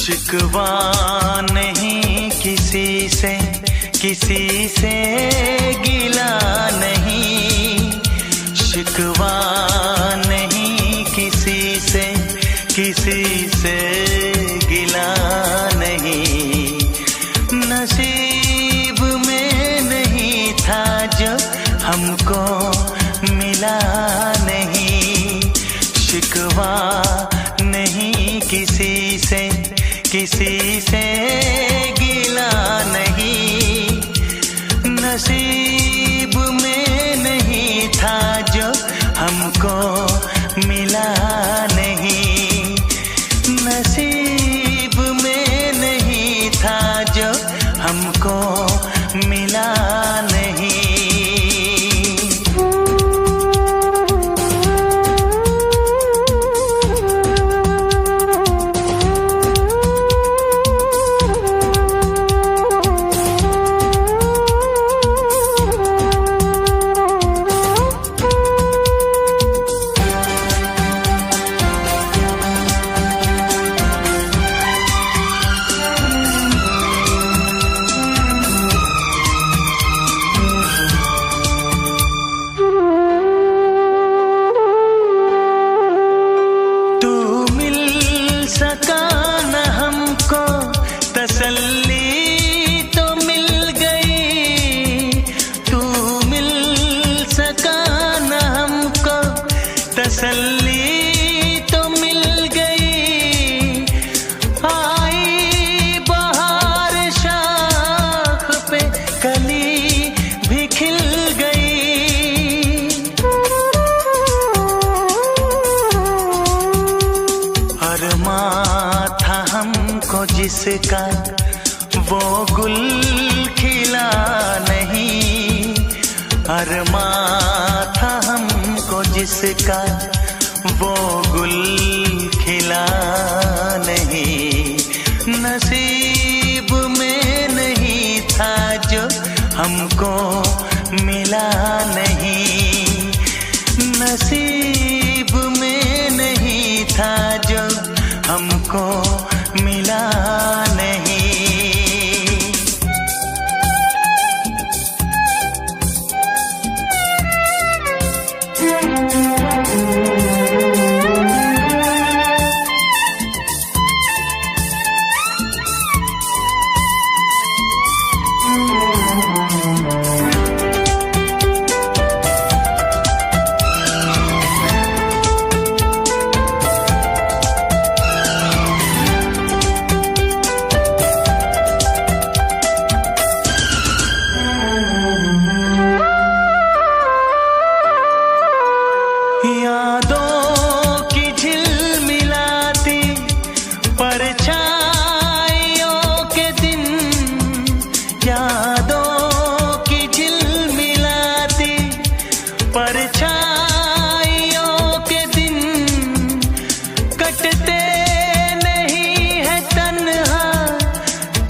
शिकवा नहीं किसी से गिला नहीं, शिकवा नहीं किसी से गिला नहीं। नसीब में नहीं था जो हमको मिला नहीं, शिकवा नहीं किसी से गिला नहीं। नसीब में नहीं था जो हमको मिला नहीं, नसीब में नहीं था जो हमको मिला नहीं। तसल्ली तो मिल गई, आई बहार शाख पे कली भी खिल गई। अरमां था हमको जिसका वो गुल खिला नहीं, अरमां था हमको जिसका वो गुल खिला नहीं। नसीब में नहीं था जो हमको मिला नहीं, नसीब में नहीं था जो हमको मिला नहीं। यादों की झिलमिलाती परछाइयों के दिन, यादों की झिलमिलाती परछाइयों के दिन, कटते नहीं है तन्हा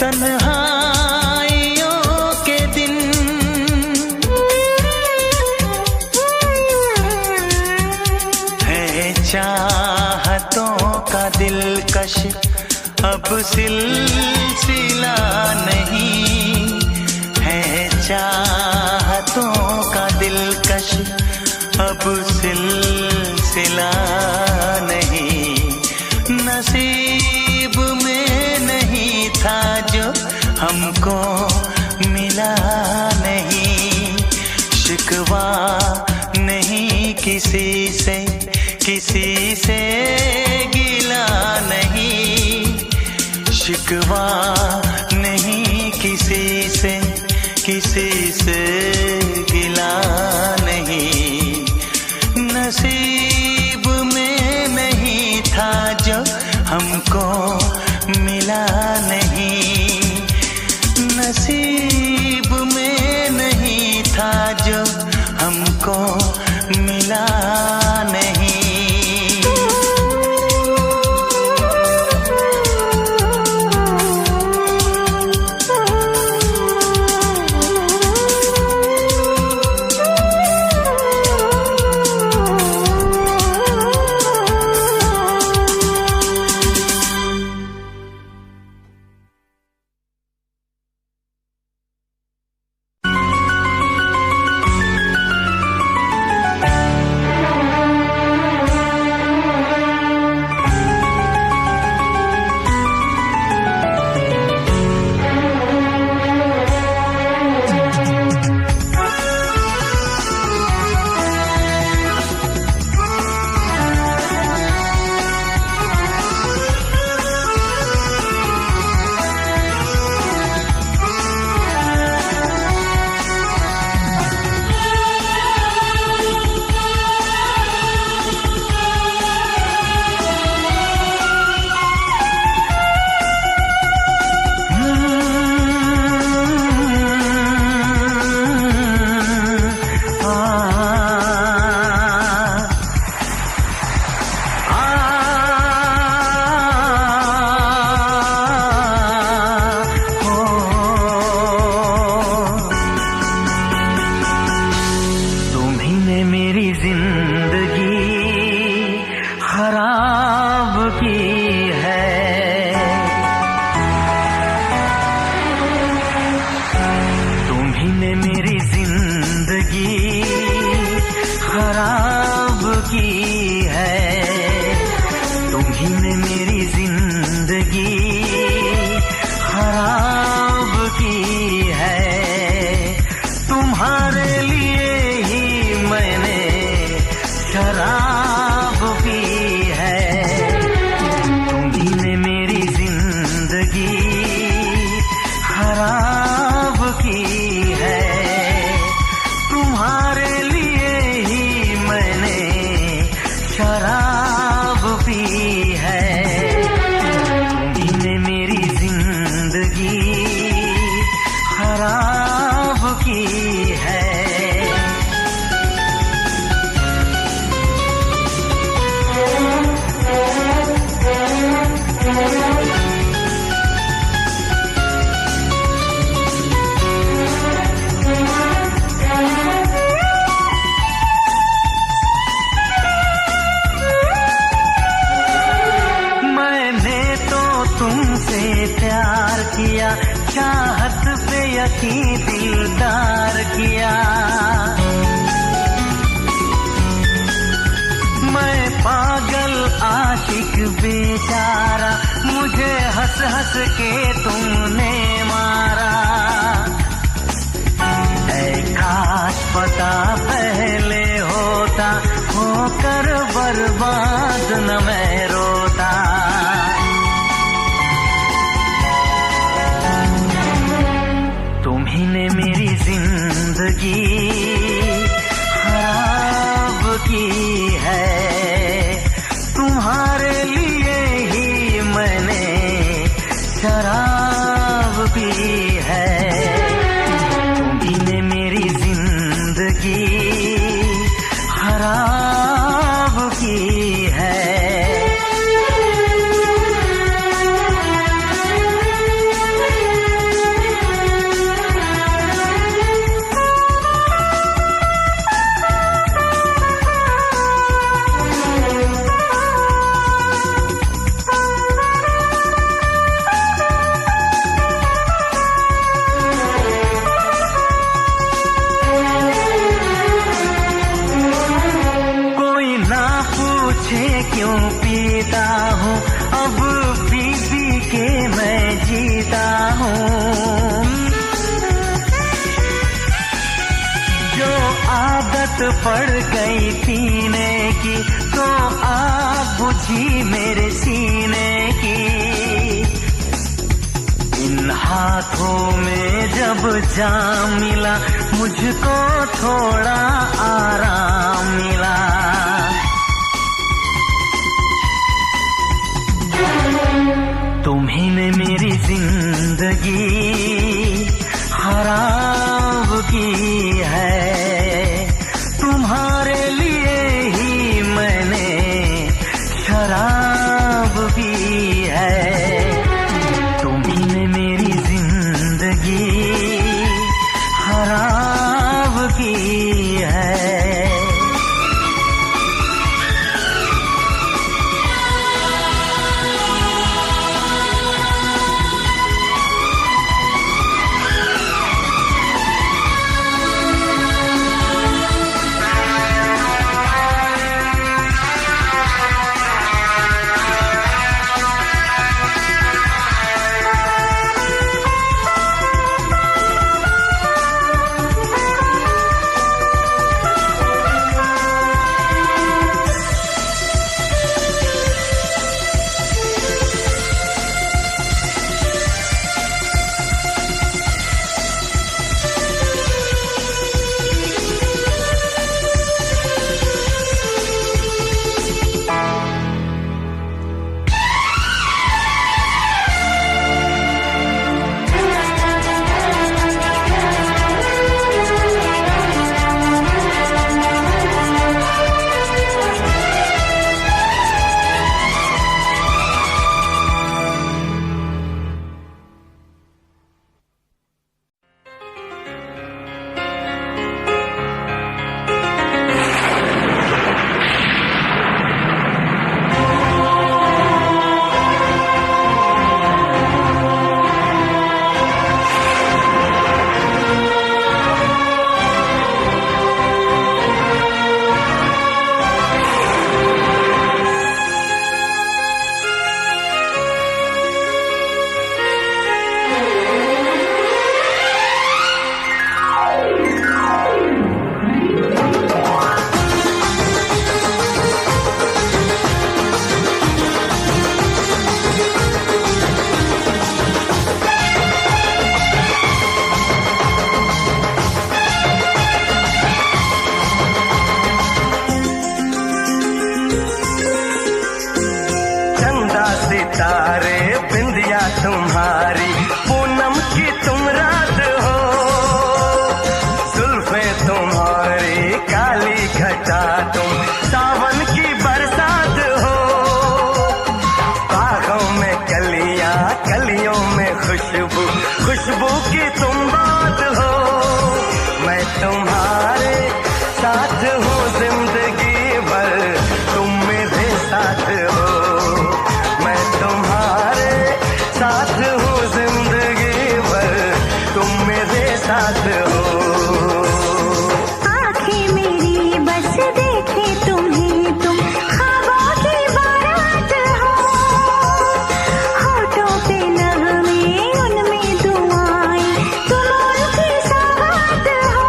तन्हाइयों के दिन। चाहतों का दिलकश अब सिलसिला नहीं है, चाहतों का दिलकश अब सिलसिला नहीं। नसीब में नहीं था जो हमको मिला नहीं, शिकवा नहीं किसी से गिला नहीं, शिकवा नहीं किसी से गिला नहीं। नसीब में नहीं था जो हमको मिला नहीं, नसीब में नहीं था जो हमको मिला नहीं। मेरी जिंदगी खराब की है। तुम्हारे लिए ही मैंने शराब पी है। तुम्ही ने मेरी जिंदगी खराब की है। तुम्हारे लिए ही मैंने शराब पी है। तुम्ही ने मेरी जिंदगी खराब की है। तुमसे प्यार किया, चाहत पे यकीन दिलदार किया। मैं पागल आशिक बेचारा, मुझे हंस हंस के तुमने मारा। ऐ काश पता पहले होता, होकर बर्बाद न मैं रोता। तुम्ही ने मेरी जिंदगी खराब की है। तुम्हारे लिए ही मैंने शराब पी है। तुम्ही ने मेरी जिंदगी खराब की है। क्यों पीता हूँ अब पी पी के मैं जीता हूँ। जो आदत पड़ गई पीने की, तो आग बुझी मेरे सीने की। इन हाथों में जब जाम मिला, मुझको थोड़ा आराम मिला। तुम्ही ने मेरी जिंदगी खराब की है। तुम्हारे लिए ही मैंने शराब पी है। तुम्ही ने मेरी जिंदगी खराब की है। सितारे बिंदिया तुम्हारी, पूनम की तुम रात हो, जुल्फे तुम्हारी काली घटा तुम, सावन की बरसात हो, बागों में कलियां कलियों में खुशबू, खुशबू की तुम बात हो। मैं तुम्हारे साथ हूँ जिंदगी भर, तुम मेरे साथ हो। मैं तुम्हारे साथ हूँ जिंदगी भर, तुम मेरे साथ हो। आंखें मेरी बस देखे तुम्हें, तुम ख्वाबों की बारात हो, होठों पे नगमे उनमें दुआएं, तुम उनकी सौगात हो,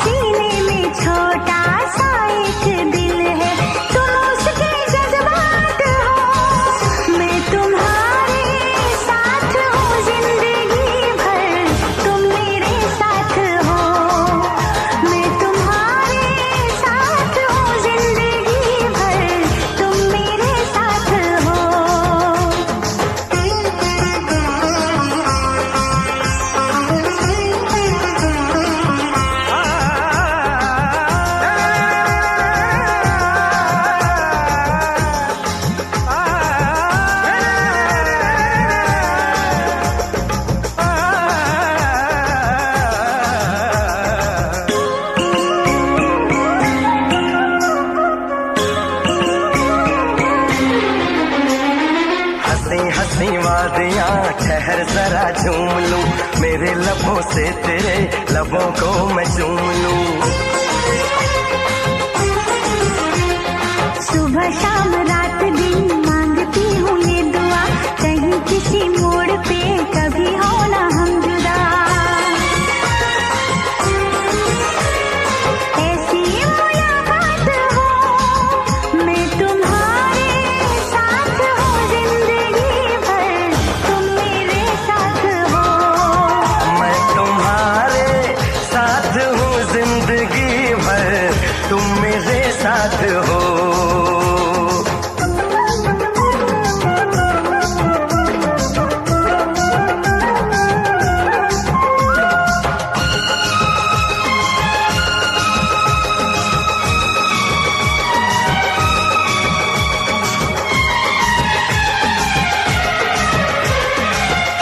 सीने में छोटा सा एक दिल है, तुम उसके जज्बात हो। मैं तुम्हारे साथ हूँ जिंदगी भर, तुम मेरे साथ हो। मैं तुम्हारे साथ हूँ जिंदगी भर, तुम मेरे साथ हो। हंसी हंसी वादियाँ ठहर जरा झूम लूं, मेरे लबों से तेरे लबों को मैं चूम लूं। सुबह शाम रात दिन मांगती हूँ ये दुआ, कहीं किसी मोड़ पे कभी हो ना हम जुदा। ऐसी मुलाकात हो, मैं तुम्हारे साथ हूँ जिंदगी भर, तुम मेरे साथ हो। मैं तुम्हारे साथ हूँ जिंदगी भर, तुम मेरे साथ हो।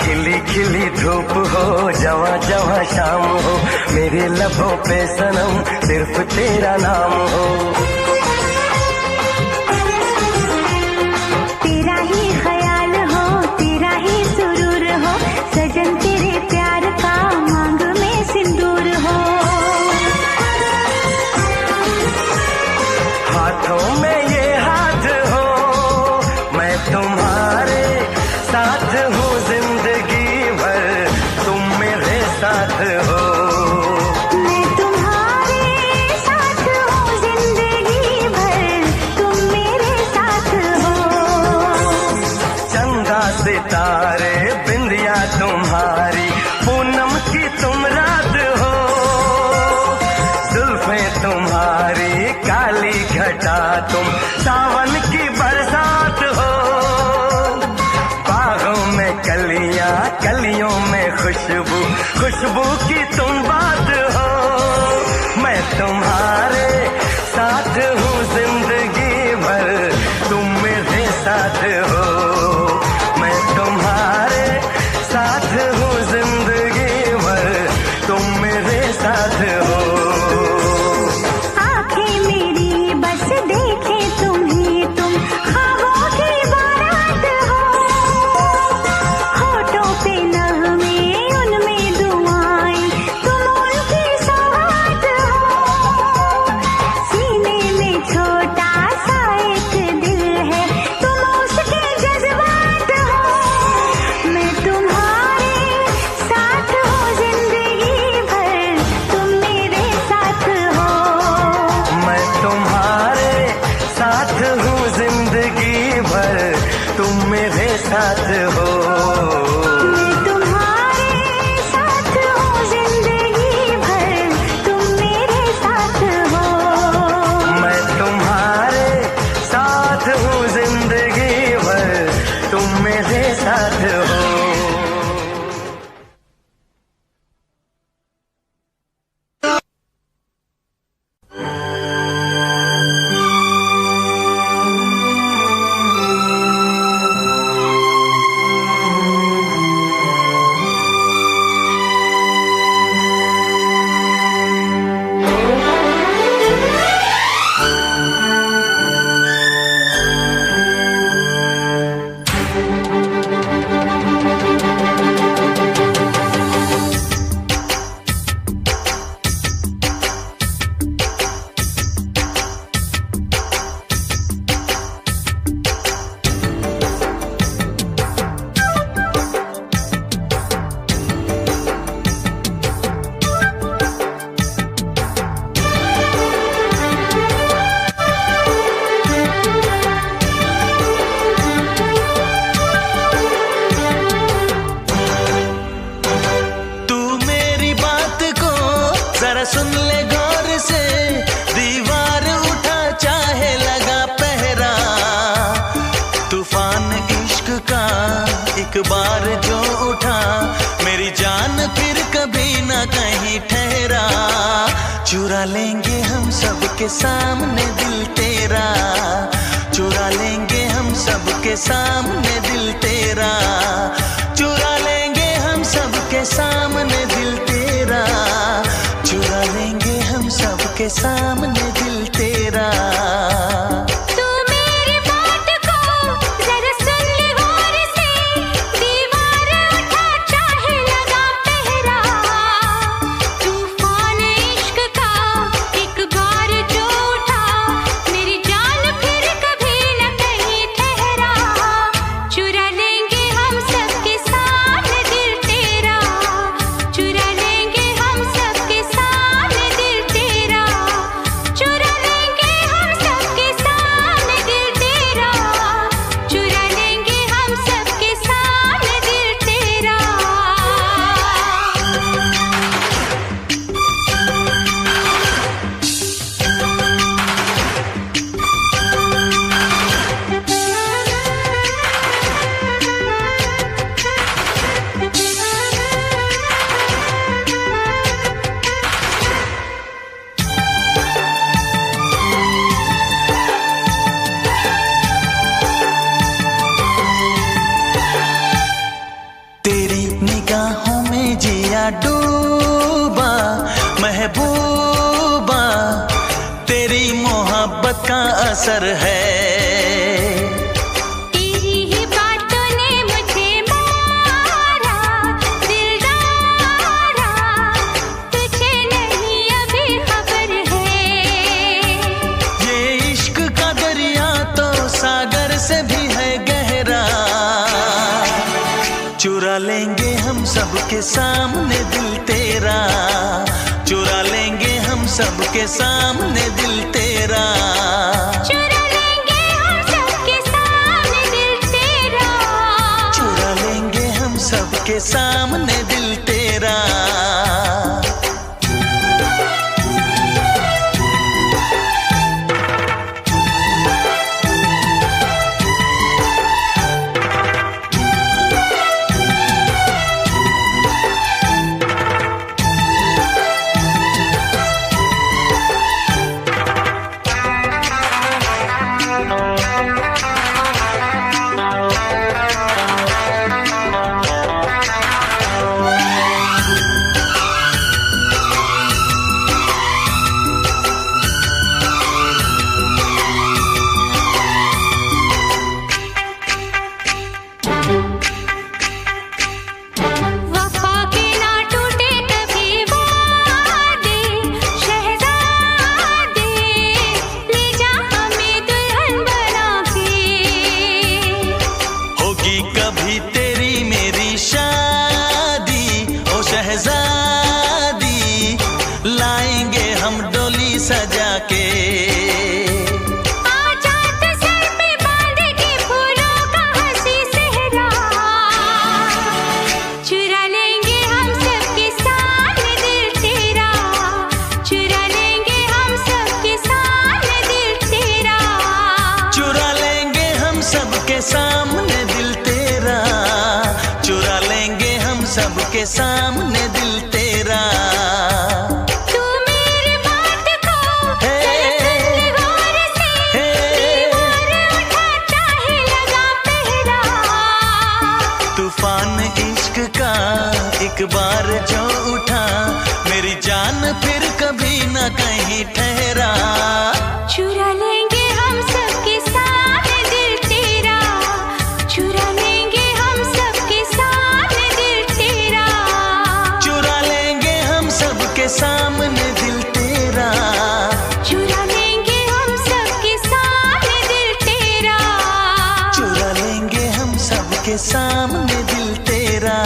खिली खिली धूप हो, जवां जवां शाम हो, मेरे लबों पे सनम सिर्फ तेरा नाम हो। तेरा ही ख्याल हो, तेरा ही सुरूर हो, सजन तेरे प्यार का मांग में सिंदूर हो। हाथों में ये हाथ हो, मैं तुम्हारे साथ हूँ जिंदगी भर, तुम मेरे साथ हो। मैं तुम्हारे साथ हूँ जिंदगी भर, तुम मेरे साथ हो। चंदा सितारे बिंदिया तुम्हारी, पूनम की तुम रात हो, जुल्फे तुम्हारी काली घटा तुम, सावन की बरसात हो, बागों में कलियां कलियों में खुशबू, खुशबू की तुम बात हो। मैं तुम्हारे साथ हूँ जिंदगी भर, तुम मेरे साथ हो। मैं तुम्हारे साथ हूँ जिंदगी भर, तुम मेरे साथ हो। आंखें मेरी बस देखे तुम्हें, तुम ख्वाबों की बारात हो, होठों पे नगमे उनमें दुआएं, तुम उनकी सौगात हो, सीने में छोटा सा एक दिल है, तुम उसके जज्बात हो। मैं तुम्हारे साथ हूँ जिंदगी भर, तुम मेरे साथ हो। मैं तुम्हारे साथ हूँ जिंदगी भर, तुम मेरे साथ हो। मैं तुम्हारे साथ हूँ जिंदगी भर, तुम मेरे साथ हो। मैं तुम्हारे साथ हूँ जिंदगी भर, तूफान इश्क का एक बार जो उठा, मेरी जान फिर कभी न कहीं ठहरा। चुरा लेंगे हम सबके सामने दिल तेरा, चुरा लेंगे हम सबके सामने दिल तेरा, चुरा लेंगे हम सबके सामने दिल तेरा, चुरा लेंगे हम सबके सामने दिल तेरा। डूबा महबूबा, तेरी मोहब्बत का असर है। तेरी ही बातों ने मुझे मारा दिलदारा, तुझे नहीं अभी खबर है। ये इश्क का दरिया तो सागर से भी है गहरा। चुरा लेंगे हम सबके सामने दिल तेरा, चुरा लेंगे हम सबके सामने दिल तेरा, चुरा लेंगे हम सबके सामने दिल तेरा, चुरा लेंगे हम सबके सामने दिल तेरा। सजा के आजाद सर पे बांध के फूलों का हंसी सेहरा, चुरा लेंगे हम सबके सामने दिल तेरा, चुरा लेंगे हम सबके सामने दिल तेरा, चुरा लेंगे हम सबके सामने दिल तेरा, चुरा लेंगे हम सबके सामने दिल तेरा। तूफान इश्क का एक बार जो उठा, मेरी जान फिर कभी न कहीं ठहरा। चुरा लेंगे हम सबके सामने दिल तेरा, चुरा लेंगे हम सबके सामने दिल तेरा, चुरा लेंगे हम सबके सामने दिल तेरा, चुरा लेंगे हम सबके सामने दिल तेरा, चुरा लेंगे हम सबके सामने दिल तेरा।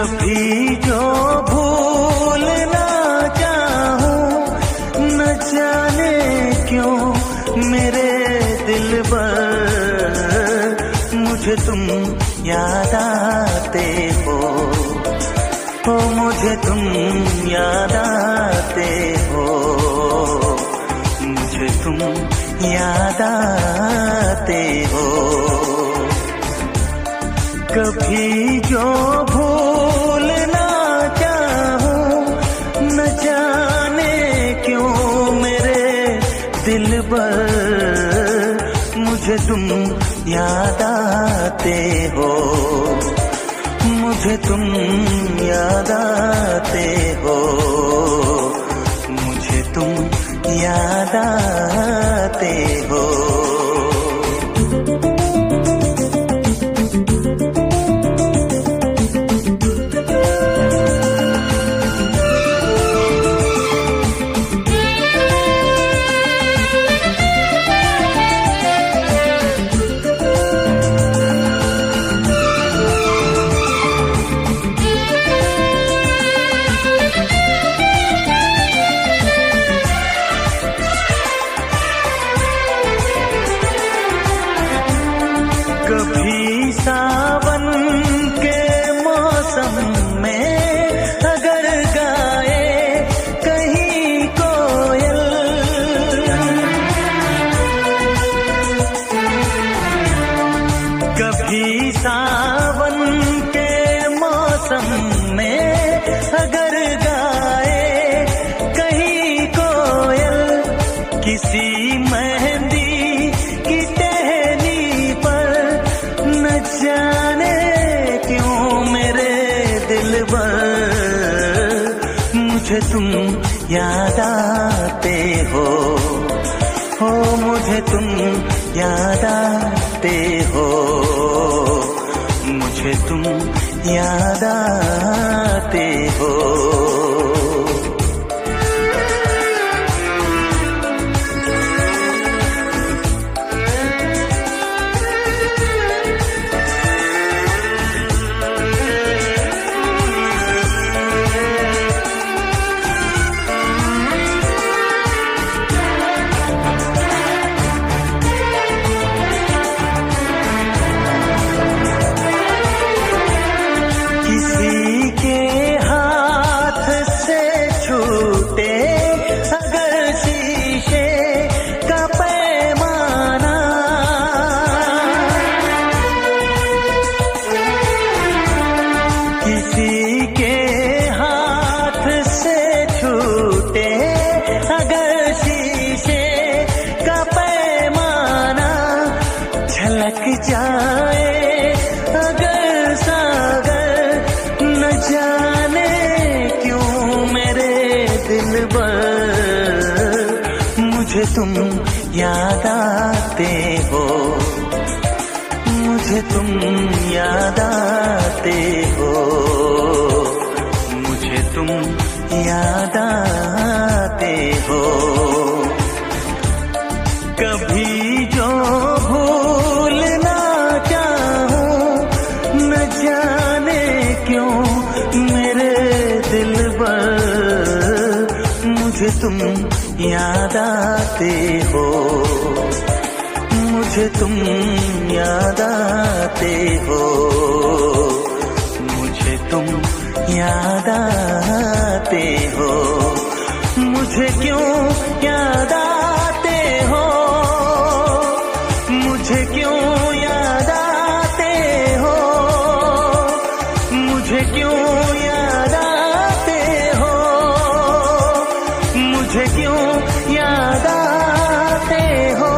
कभी जो भूल ना चाहूं, न जाने क्यों मेरे दिलबर मुझे तुम याद आते हो, मुझे तुम याद आते हो, मुझे तुम याद आते हो। कभी जो भूल ना चाहूं, न जाने क्यों मेरे दिलबर मुझे तुम याद आते हो, मुझे तुम याद आते हो, मुझे तुम याद आते हो। कभी सावन के मौसम में अगर गाए कहीं कोयल, कभी सावन के मौसम में अगर गाए कहीं कोयल, किसी मेहंदी की टहनी पर न जाने क्यों मेरे दिलबर मुझे तुम याद आते हो, मुझे तुम याद आते हो, मुझे तुम याद आते हो। किसी के हाथ से छूटे अगर शीशे का पैमाना, किसी के हाथ से छूटे अगर शीशे का पैमाना, झलक जाए अगर सागर न जाने क्यों मेरे दिलबर मुझे तुम याद आते हो, मुझे तुम याद आते हो, मुझे तुम याद आते हो। कभी जो भूल ना चाहूं, न जाने क्यों मेरे दिलबर मुझे तुम याद आते हो, मुझे तुम याद आते हो, मुझे तुम याद आते हो, मुझे क्यों याद आते हो, मुझे क्यों याद आते हो, मुझे क्यों याद आते हो, मुझे क्यों याद आते हो।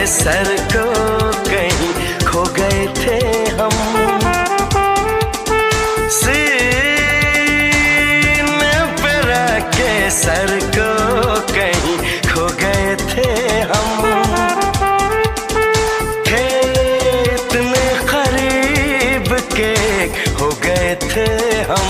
सर को कहीं खो गए थे हम, सीने पे रख के सर को कहीं खो गए थे हम, थे इतने करीब के हो गए थे हम।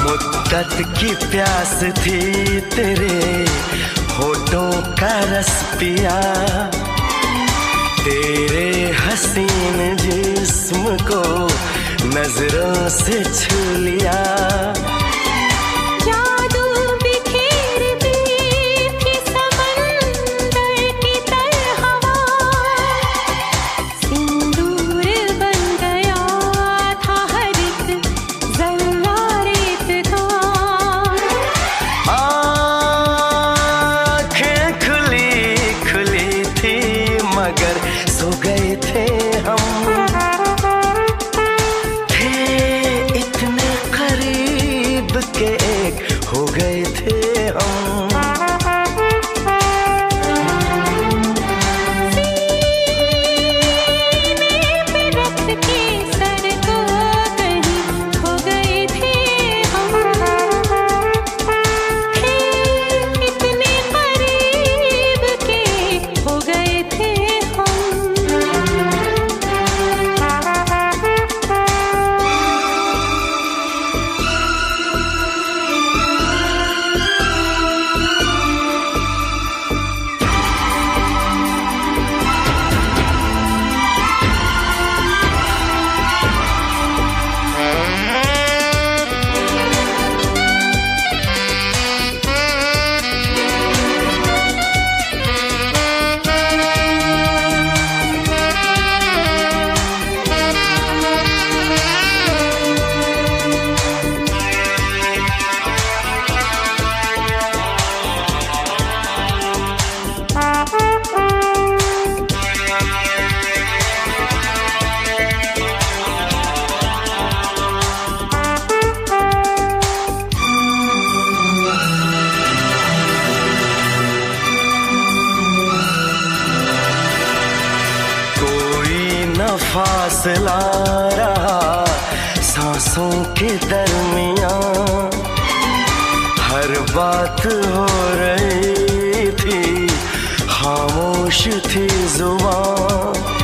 मुद्दत की प्यास थी तेरे होठों का रस पिया, तेरे हसीन जिस्म को नजरों से छू लिया। मगर सो गए थे हम, थे इतने करीब के एक हो गए थे हम। फासला रहा सांसों के दरमियां, हर बात हो रही थी, खामोश थी जुबान।